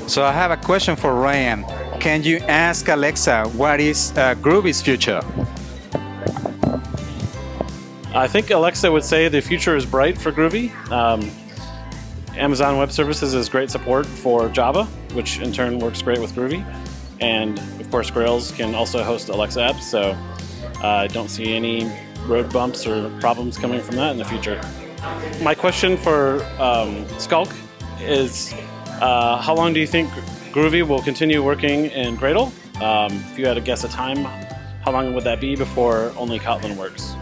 So I have a question for Ryan. Can you ask Alexa what is Groovy's future? I think Alexa would say the future is bright for Groovy. Amazon Web Services has great support for Java, which in turn works great with Groovy. And of course, Grails can also host Alexa apps, so I don't see any road bumps or problems coming from that in the future. My question for Skulk is, how long do you think Groovy will continue working in Gradle? If you had to guess a time, how long would that be before only Kotlin works?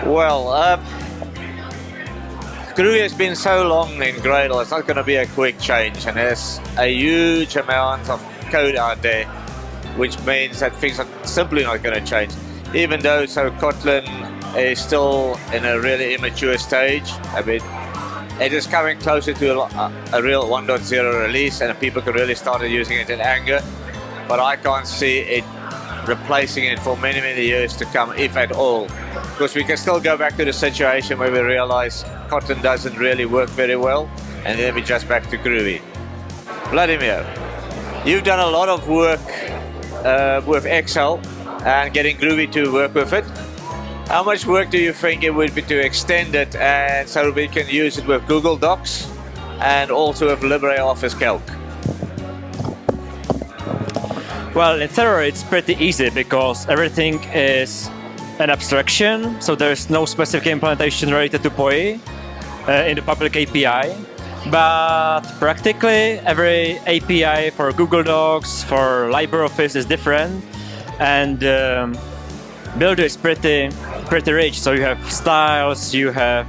Well, Groovy has been so long in Gradle, it's not going to be a quick change, and there's a huge amount of code out there, which means that things are simply not going to change. Even though Kotlin is still in a really immature stage, I mean, it is coming closer to a real 1.0 release, and people can really start using it in anger, but I can't see it replacing it for many, many years to come, if at all. Because we can still go back to the situation where we realize Kotlin doesn't really work very well, and then we're just back to Groovy. Vladimir, you've done a lot of work with Excel and getting Groovy to work with it. How much work do you think it would be to extend it and so we can use it with Google Docs and also with LibreOffice Calc? Well, in theory, it's pretty easy because everything is an abstraction, so there's no specific implementation related to POE in the public API. But practically, every API for Google Docs, for LibreOffice is different, and Builder is pretty rich. So you have styles, you have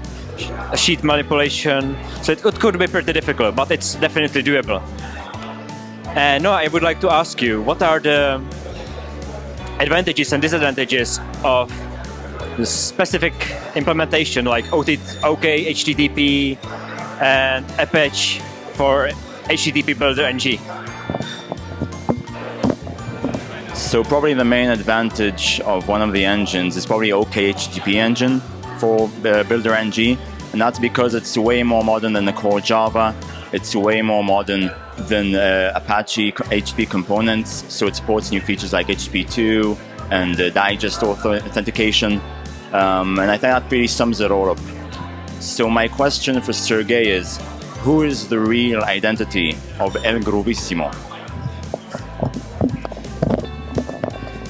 sheet manipulation, so it could be pretty difficult, but it's definitely doable. And no, I would like to ask you, what are the advantages and disadvantages of the specific implementation like OK HTTP and Apache for HTTP Builder NG? So probably the main advantage of one of the engines is probably OK HTTP engine for Builder NG, and that's because it's way more modern than the core Java. It's way more modern than Apache HTTP components, so it supports new features like HTTP2 and digest authentication, and I think that really sums it all up. So my question for Sergey is, who is the real identity of El Groovissimo?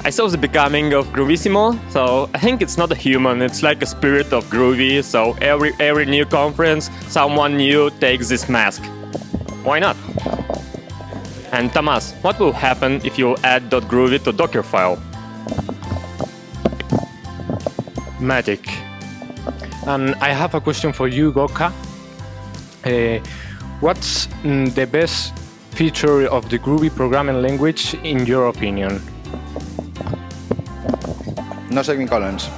I saw the becoming of Groovissimo, so I think it's not a human, it's like a spirit of Groovy, so every new conference, someone new takes this mask. Why not? And Thomas, what will happen if you add .groovy to Docker file? Magic. And I have a question for you, Goka. What's the best feature of the Groovy programming language in your opinion? No semicolons.